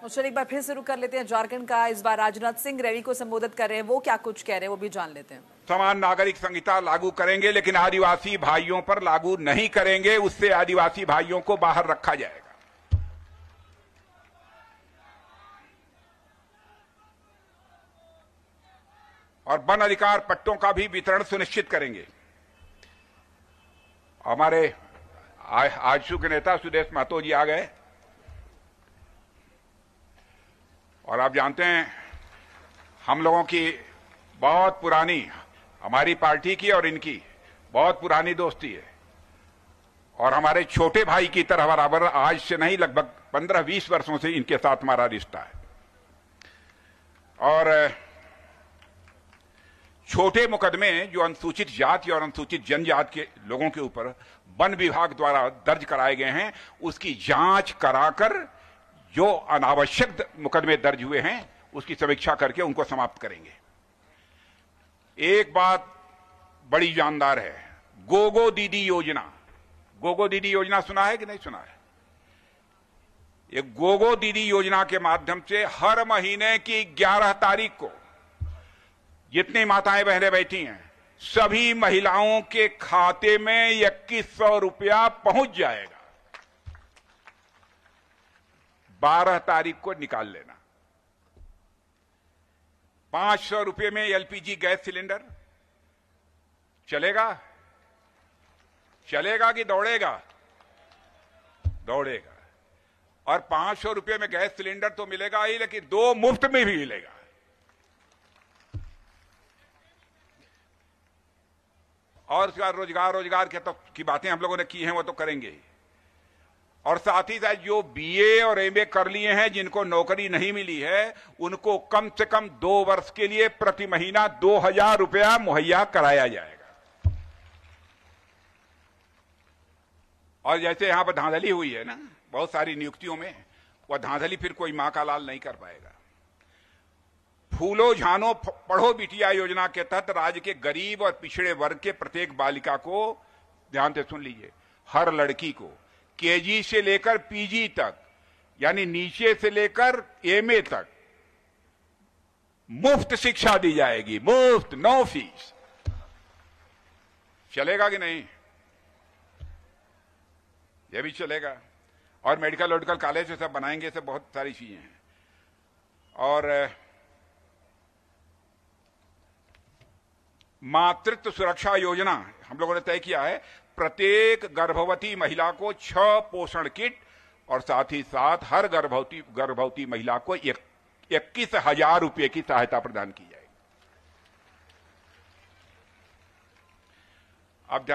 और चलिए एक बार फिर शुरू कर लेते हैं झारखंड का। इस बार राजनाथ सिंह रैली को संबोधित कर रहे हैं, वो क्या कुछ कह रहे हैं वो भी जान लेते हैं। समान नागरिक संहिता लागू करेंगे, लेकिन आदिवासी भाइयों पर लागू नहीं करेंगे। उससे आदिवासी भाइयों को बाहर रखा जाएगा। और वन अधिकार पट्टों का भी वितरण सुनिश्चित करेंगे। हमारे आजसू के नेता सुदेश महतो जी आ गए, और आप जानते हैं हम लोगों की बहुत पुरानी, हमारी पार्टी की और इनकी बहुत पुरानी दोस्ती है, और हमारे छोटे भाई की तरह बराबर आज से नहीं लगभग 15-20 वर्षों से इनके साथ हमारा रिश्ता है। और छोटे मुकदमे जो अनुसूचित जाति और अनुसूचित जनजाति के लोगों के ऊपर वन विभाग द्वारा दर्ज कराए गए हैं, उसकी जांच कराकर जो अनावश्यक मुकदमे दर्ज हुए हैं उसकी समीक्षा करके उनको समाप्त करेंगे। एक बात बड़ी जानदार है, गोगो दीदी योजना। गोगो दीदी योजना सुना है कि नहीं सुना है? ये गोगो दीदी योजना के माध्यम से हर महीने की 11 तारीख को जितनी माताएं बहनें बैठी हैं सभी महिलाओं के खाते में 2100 रुपया पहुंच जाएगा। 12 तारीख को निकाल लेना। 500 रुपये में एलपीजी गैस सिलेंडर चलेगा? चलेगा कि दौड़ेगा? दौड़ेगा। और 500 रुपये में गैस सिलेंडर तो मिलेगा ही, लेकिन 2 मुफ्त में भी मिलेगा। और उसके बाद रोजगार की बातें हम लोगों ने की हैं, वो तो करेंगे। और साथ ही साथ जो बीए और एमए कर लिए हैं, जिनको नौकरी नहीं मिली है, उनको कम से कम 2 वर्ष के लिए प्रति महीना 2000 रुपया मुहैया कराया जाएगा। और जैसे यहां पर धांधली हुई है ना बहुत सारी नियुक्तियों में, वह धांधली फिर कोई मां का लाल नहीं कर पाएगा। फूलो झानो पढ़ो बिटिया योजना के तहत राज्य के गरीब और पिछड़े वर्ग के प्रत्येक बालिका को, ध्यान से सुन लीजिए, हर लड़की को केजी से लेकर पीजी तक, यानी नीचे से लेकर एमए तक मुफ्त शिक्षा दी जाएगी। मुफ्त, नो फीस। चलेगा कि नहीं? यह भी चलेगा। और मेडिकल कॉलेज से सब बनाएंगे, सब बहुत सारी चीजें हैं। और मातृत्व सुरक्षा योजना हम लोगों ने तय किया है, प्रत्येक गर्भवती महिला को 6 पोषण किट और साथ ही साथ हर गर्भवती महिला को 21,000 रुपये की सहायता प्रदान की जाएगी। अब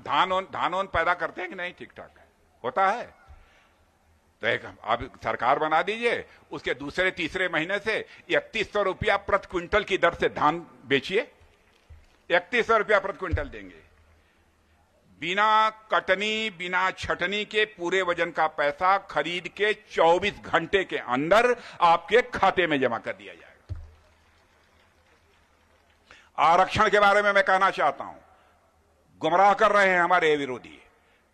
धान पैदा करते हैं कि नहीं? ठीक ठाक होता है तो एक आप सरकार बना दीजिए, उसके दूसरे तीसरे महीने से 3100 रुपया प्रति क्विंटल की दर से धान बेचिए। 3100 रुपया प्रति क्विंटल देंगे। बिना कटनी बिना छटनी के पूरे वजन का पैसा खरीद के 24 घंटे के अंदर आपके खाते में जमा कर दिया जाएगा। आरक्षण के बारे में मैं कहना चाहता हूं, गुमराह कर रहे हैं हमारे विरोधी।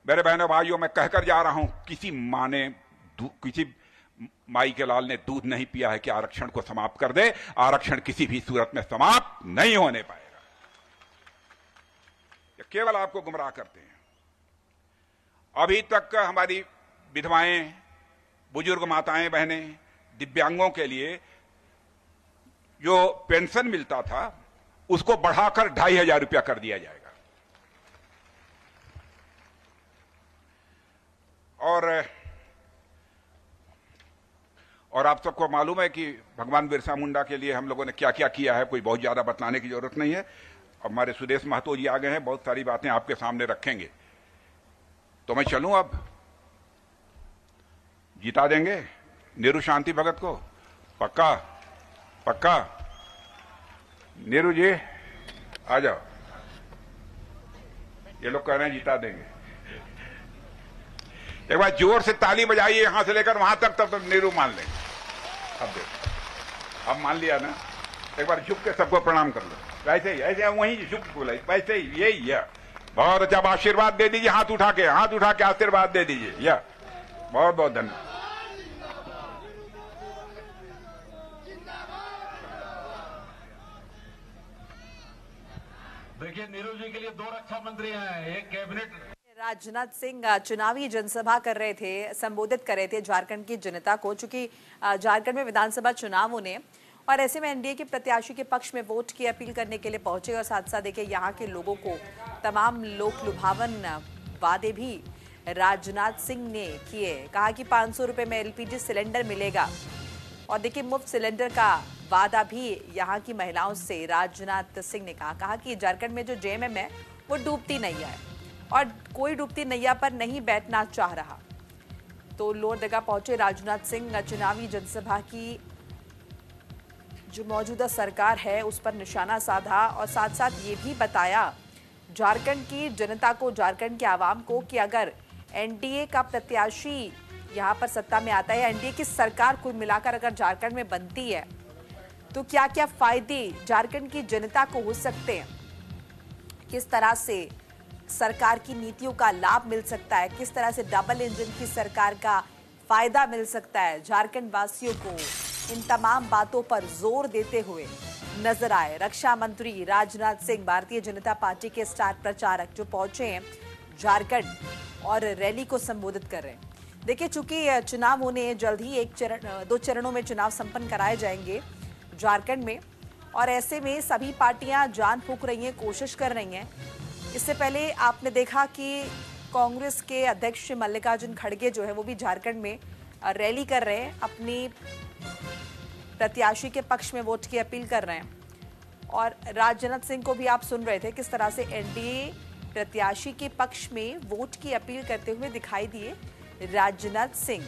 मेरे बहनों भाइयों, मैं कहकर जा रहा हूं, किसी माई के लाल ने दूध नहीं पिया है कि आरक्षण को समाप्त कर दे। आरक्षण किसी भी सूरत में समाप्त नहीं होने पाएगा। केवल आपको गुमराह करते हैं। अभी तक हमारी विधवाएं, बुजुर्ग माताएं बहनें, दिव्यांगों के लिए जो पेंशन मिलता था उसको बढ़ाकर 2500 रुपया कर दिया जाएगा। और आप सबको मालूम है कि भगवान बिरसा मुंडा के लिए हम लोगों ने क्या क्या किया है, कोई बहुत ज्यादा बतलाने की जरूरत नहीं है। हमारे सुदेश महतो जी आ गए हैं, बहुत सारी बातें आपके सामने रखेंगे। तो मैं चलूं अब? जिता देंगे नीरू शांति भगत को? पक्का? पक्का? नीरू जी आ जाओ। ये लोग कह रहे हैं जिता देंगे। एक बार जोर से ताली बजाइए यहां से लेकर वहां तक, तब तक नीरू मान लेंगे। अब देखो, अब मान लिया ना? एक बार झुक के सबको प्रणाम कर लो। वैसे ही, ऐसे वहीं झुक बोला, वैसे ही, यही है। बहुत अच्छा, आशीर्वाद दे दीजिए, हाथ उठा के आशीर्वाद दे दीजिए। बहुत बहुत धन्यवाद। देखिए, नीरू जी के लिए 2 रक्षा मंत्री हैं, एक कैबिनेट। राजनाथ सिंह चुनावी जनसभा कर रहे थे, संबोधित कर रहे थे झारखंड की जनता को, चूंकि झारखंड में विधानसभा चुनाव होने और ऐसे में एनडीए के प्रत्याशी के पक्ष में वोट की अपील करने के लिए पहुंचे और साथ साथ देखिए यहाँ के लोगों को तमाम लोक लुभावन वादे भी राजनाथ सिंह ने किए। कहा कि 500 रुपए में एलपीजी सिलेंडर मिलेगा और देखिए मुफ्त सिलेंडर का वादा भी यहाँ की महिलाओं से राजनाथ सिंह ने कहा कि झारखंड में जो जेएमएम है वो डूबती नैया है और कोई डूबती नैया पर नहीं बैठना चाह रहा। तो लोहरदगा पहुंचे राजनाथ सिंह, चुनावी जनसभा की जो मौजूदा सरकार है उस पर निशाना साधा और साथ साथ ये भी बताया झारखंड की जनता को, झारखंड के आवाम को कि अगर एनडीए का प्रत्याशी यहाँ पर सत्ता में आता है, एनडीए की सरकार कुल मिलाकर अगर झारखंड में बनती है तो क्या क्या फायदे झारखंड की जनता को हो सकते हैं, किस तरह से सरकार की नीतियों का लाभ मिल सकता है, किस तरह से डबल इंजन की सरकार का फायदा मिल सकता है झारखंड वासियों को। इन तमाम बातों पर जोर देते हुए नजर आए रक्षा मंत्री राजनाथ सिंह, भारतीय जनता पार्टी के स्टार प्रचारक जो पहुंचे हैं झारखंड और रैली को संबोधित कर रहे हैं। देखिए चूंकि चुनाव होने जल्द ही 2 चरणों में चुनाव संपन्न कराए जाएंगे झारखंड में और ऐसे में सभी पार्टियां जान फूंक रही हैं, कोशिश कर रही हैं। इससे पहले आपने देखा कि कांग्रेस के अध्यक्ष मल्लिकार्जुन खड़गे जो है वो भी झारखंड में रैली कर रहे हैं, अपनी प्रत्याशी के पक्ष में वोट की अपील कर रहे हैं। और राजनाथ सिंह को भी आप सुन रहे थे किस तरह से एनडीए प्रत्याशी के पक्ष में वोट की अपील करते हुए दिखाई दिए राजनाथ सिंह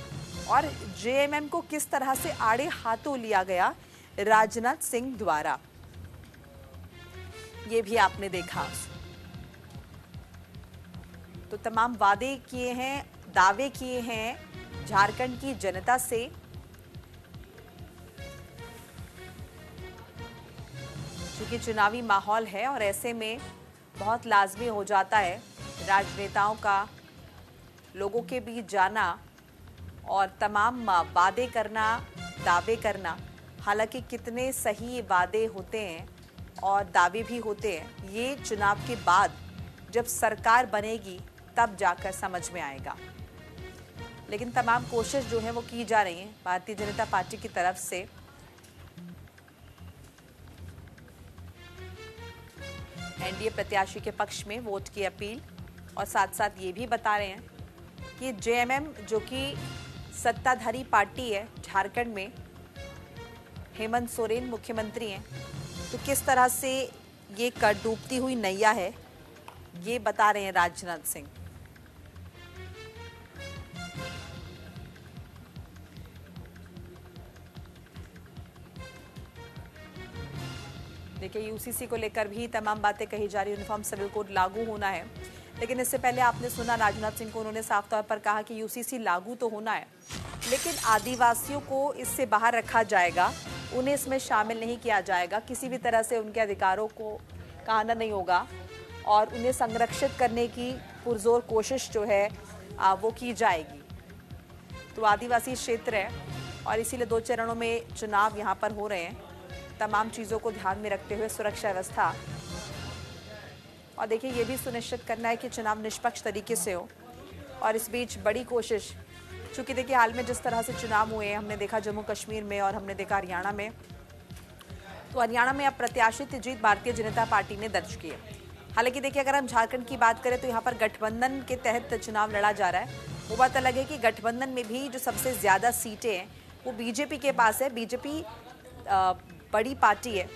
और जेएमएम को किस तरह से आड़े हाथों लिया गया राजनाथ सिंह द्वारा, ये भी आपने देखा। तो तमाम वादे किए हैं, दावे किए हैं झारखंड की जनता से। क्योंकि चुनावी माहौल है और ऐसे में बहुत लाजमी हो जाता है राजनेताओं का लोगों के बीच जाना और तमाम वादे करना, दावे करना। हालांकि कितने सही वादे होते हैं और दावे भी होते हैं, ये चुनाव के बाद जब सरकार बनेगी तब जाकर समझ में आएगा। लेकिन तमाम कोशिश जो है वो की जा रही है भारतीय जनता पार्टी की तरफ से। एनडीए प्रत्याशी के पक्ष में वोट की अपील और साथ साथ ये भी बता रहे हैं कि जेएमएम जो कि सत्ताधारी पार्टी है झारखंड में, हेमंत सोरेन मुख्यमंत्री हैं, तो किस तरह से ये डूबती हुई नैया है ये बता रहे हैं राजनाथ सिंह। देखिए यूसीसी को लेकर भी तमाम बातें कही जा रही, यूनिफॉर्म सिविल कोड लागू होना है। लेकिन इससे पहले आपने सुना राजनाथ सिंह को, उन्होंने साफ तौर पर कहा कि यूसीसी लागू तो होना है लेकिन आदिवासियों को इससे बाहर रखा जाएगा, उन्हें इसमें शामिल नहीं किया जाएगा, किसी भी तरह से उनके अधिकारों को कहना नहीं होगा और उन्हें संरक्षित करने की पुरजोर कोशिश जो है वो की जाएगी। तो आदिवासी क्षेत्र है और इसीलिए 2 चरणों में चुनाव यहाँ पर हो रहे हैं, तमाम चीज़ों को ध्यान में रखते हुए सुरक्षा व्यवस्था। और देखिए ये भी सुनिश्चित करना है कि चुनाव निष्पक्ष तरीके से हो। और इस बीच बड़ी कोशिश, चूँकि देखिए हाल में जिस तरह से चुनाव हुए, हमने देखा जम्मू कश्मीर में और हमने देखा हरियाणा में, तो हरियाणा में अब प्रत्याशित जीत भारतीय जनता पार्टी ने दर्ज की है। हालांकि देखिए अगर हम झारखंड की बात करें तो यहाँ पर गठबंधन के तहत चुनाव लड़ा जा रहा है। वो बात अलग है कि गठबंधन में भी जो सबसे ज़्यादा सीटें हैं वो बीजेपी के पास है। बीजेपी बड़ी पार्टी है